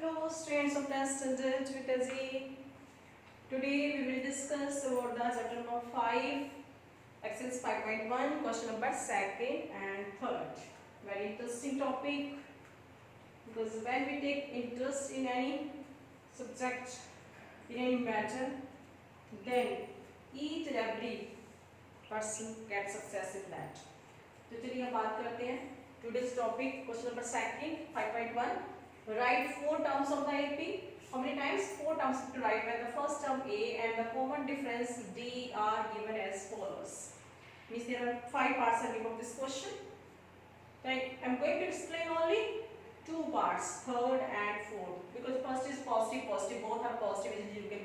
Hello students of 10th standard with Azee. Today we will discuss about the chapter number 5, exercise 5.1, question number 2nd and 3rd. Very interesting topic because when we take interest in any subject, in any matter, then each and every person gets success in that. तो चलिए हम बात करते हैं today's topic, question number 2nd 5.1. Write 4 terms of the AP. How many times? 4 terms to write, where the first term A and the common difference D are given as follows. Means there are 5 parts are given of this question. Right? I am going to explain only 2 parts, third and fourth, because first is positive, both are positive, you can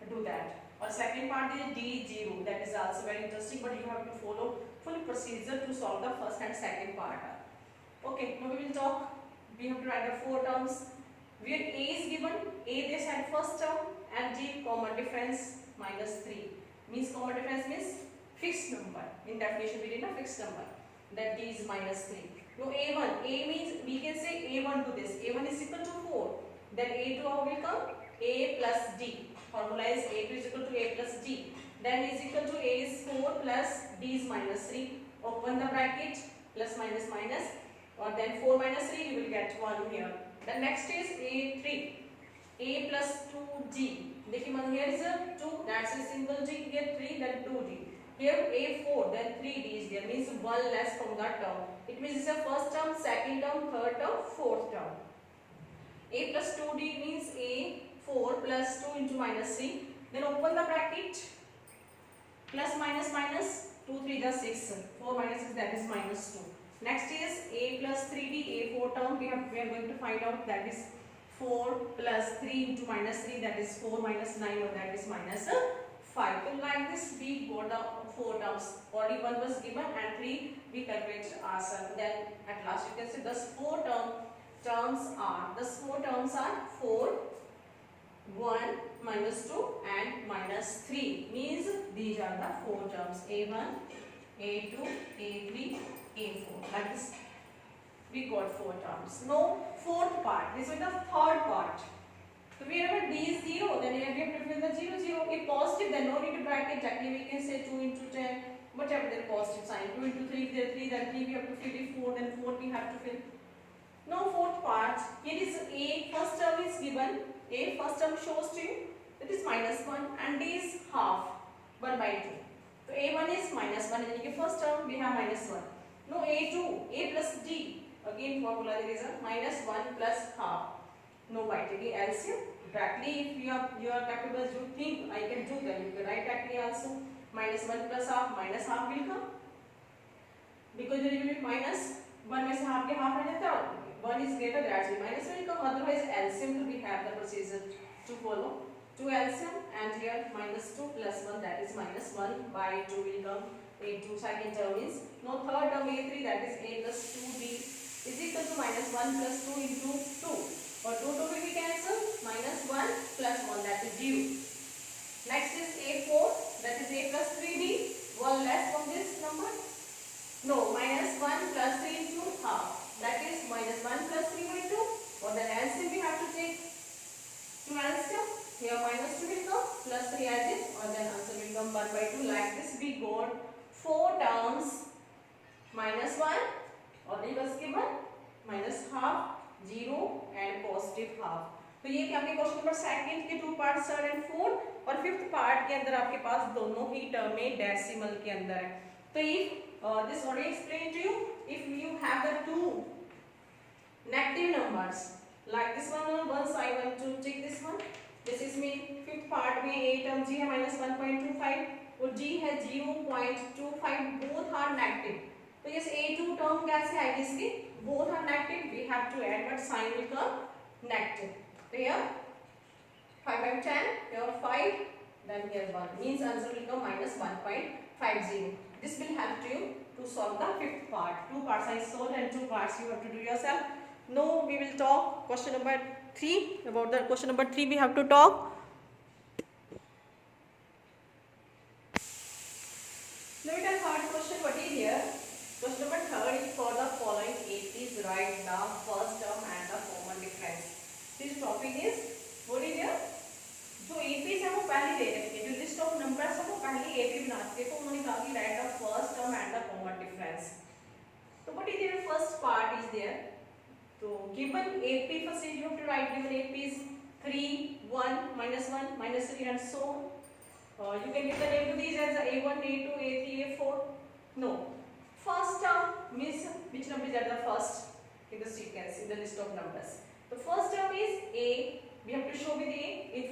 do that. Or second part is D0, that is also very interesting, but you have to follow full procedure to solve the first and second part. Okay, now we will talk. We have to write the 4 terms where A is given, A they said first term, and D common difference -3. Means common difference means fixed number. In definition we did a fixed number, that D is -3. Now A1, A means we can say A1 to this, A1 is equal to 4, then A2 how will come? A plus D. Formula is A2 is equal to A plus D. Then is equal to A is 4 plus D is -3. Open the bracket, plus minus minus. Or then 4 minus 3 you will get 1 here. The next is A3. A plus 2D. Dekhiye here is a 2, that's a single D. Here 3, then 2D. Here A4, then 3D is there. Means 1 less from that term. It means it's a first term, second term, third term, fourth term. A plus 2D means A4 plus 2 into -3. Then open the bracket. Plus minus minus 2 3 the 6. 4 minus 6, that is -2. Next is A plus 3D, A4 term we are going to find out, that is 4 plus 3 into -3, that is 4 minus 9, or that is -5. So like this we got the 4 terms. Only 1 was given and 3 we calculated ourselves. Then at last you can see thus 4 terms are 4, 1, -2 and -3. Means these are the 4 terms, A1, A2, A3, A4. Like this we got 4 terms. Now fourth part, this is the third part. So wherever D is 0, then we have to fill the 0 0. If positive, then no need to bracket, directly we can say 2 into 10, whatever the positive sign. 2 into 3, if there 3, then 3 we have to fill. If 4, then 4 we have to fill. Now fourth part, here is A, first term is given. A first term shows to you, that is -1, and D is half, 1 by 2. So A1 is -1, and in the first term we have -1. Now A2, A plus D, again formula there is a -1 plus half. No, by taking LCM directly, if you are capable to think I can do, then you can write directly also. -1 plus half, minus half will come, because there will be -1 में से half के half रह जाता है, 1 is greater, that's why minus will come. Otherwise LCM we have the procedure to follow. 2 LCM, and here -2 plus 1, that is -1 by 2 will come. A2 second term is, now third term A3, that is A plus 2D is equal to -1 plus 2 into 2, or 2 will be cancelled, -1 plus 1, that is 0. Next is A4, that is A plus 3D, 1 less from this number. No, -1 plus 3 into half, that is -1 plus 3 by 2, or the LCM we have to take 2 LCM. Here -2 will come, plus 3 as it, or then answer will come 1 by 2. Like this we got 4 terms, -1, और ये was given, -half, 0 and +half. तो ये क्या आपके question number second के 2 part, third and fourth, और fifth part के अंदर आपके पास दोनों ही टर्म में डेसिमल के अंदर है. तो if this already explain to you, if you have the 2 negative numbers like this one, once I want to check this one. This is mean fifth part में A term G है -1.25 और G है 0.25, both are negative. तो ये A2 term कैसे आएगी इसकी? Both are negative, we have to add, but sign will come negative. So here 5 by 10, here 5, then here 1. Means answer will come -1.50. This will help you to solve the fifth part. 2 parts I solved and 2 parts you have to do yourself. Now we will talk question number 3. About the question number 3 we have to talk. Look at the third question. What is here? Question number 3 is for the following APs. Write the first term and the common difference. This given AP, first you have to write given AP is 3, 1, minus 3 and so on. You can give the name to these as A1, A2, A3, A4. No. First term means which numbers are the first in the sequence, in the list of numbers. The first term is A. We have to show with A. In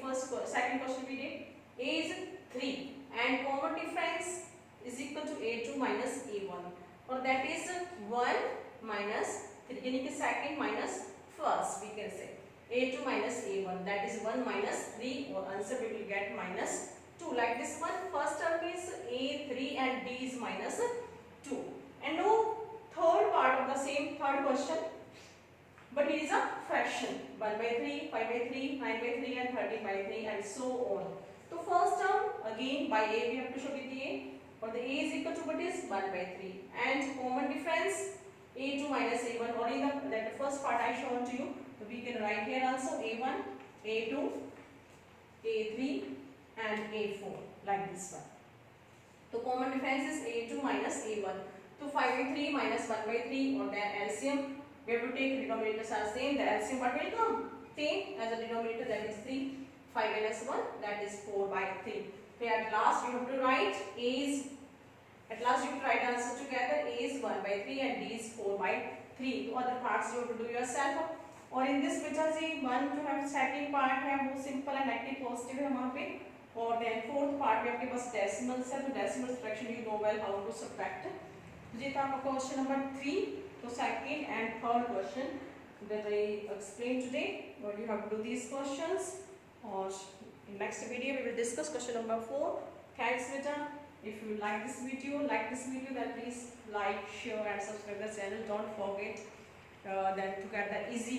second question we did. A is 3 and common difference is equal to A2 minus A1. Or that is 1 minus 3. यानी कि second minus first we can say. A2 minus A1. That is 1 minus 3 or answer we will get minus 2. Like this one, first term is A3 and D is minus 2. And now third part of the same third question, but it is a fraction. 1 by 3, 5 by 3, 9 by 3 and 13 by 3 and so on. So first term again by A we have to show with the A. For the A is equal to what is 1 by 3 and common difference A2 minus A1. Or in the first part I shown to you. So we can write here also A1, A2, A3 and A4 like this one. So common difference is A2 minus A1. So 5 by 3 minus 1 by 3 or the LCM. We have to take denominators are same. The LCM what will come? Same as a denominator, that is 3. 5 minus 1, that is 4 by 3. So at last you have to write A is, at last you have to write answer together. A is 1 by 3 and D is 4 by 3. So other parts you have to do yourself. और in this बेटा जी one जो है second part है वो simple and negative positive है वहाँ पे. और देन फोर्थ पार्ट में आपके पास डेसिमल्स है. तो decimal fraction you know well how to subtract. तो ये था आपका क्वेश्चन नंबर 3. तो second and third question that I explained today. Well, you have to do these questions. Or in next video we will discuss question number 4. Thanks beta. If you like this video, then please like, share and subscribe the channel. Don't forget that to get the easy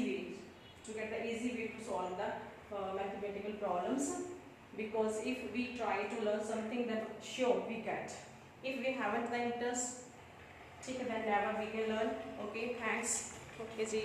way to solve the mathematical problems. Because if we try to learn something, then sure we get. If we haven't the interest, then never we can learn. Okay, thanks. Okay, ji.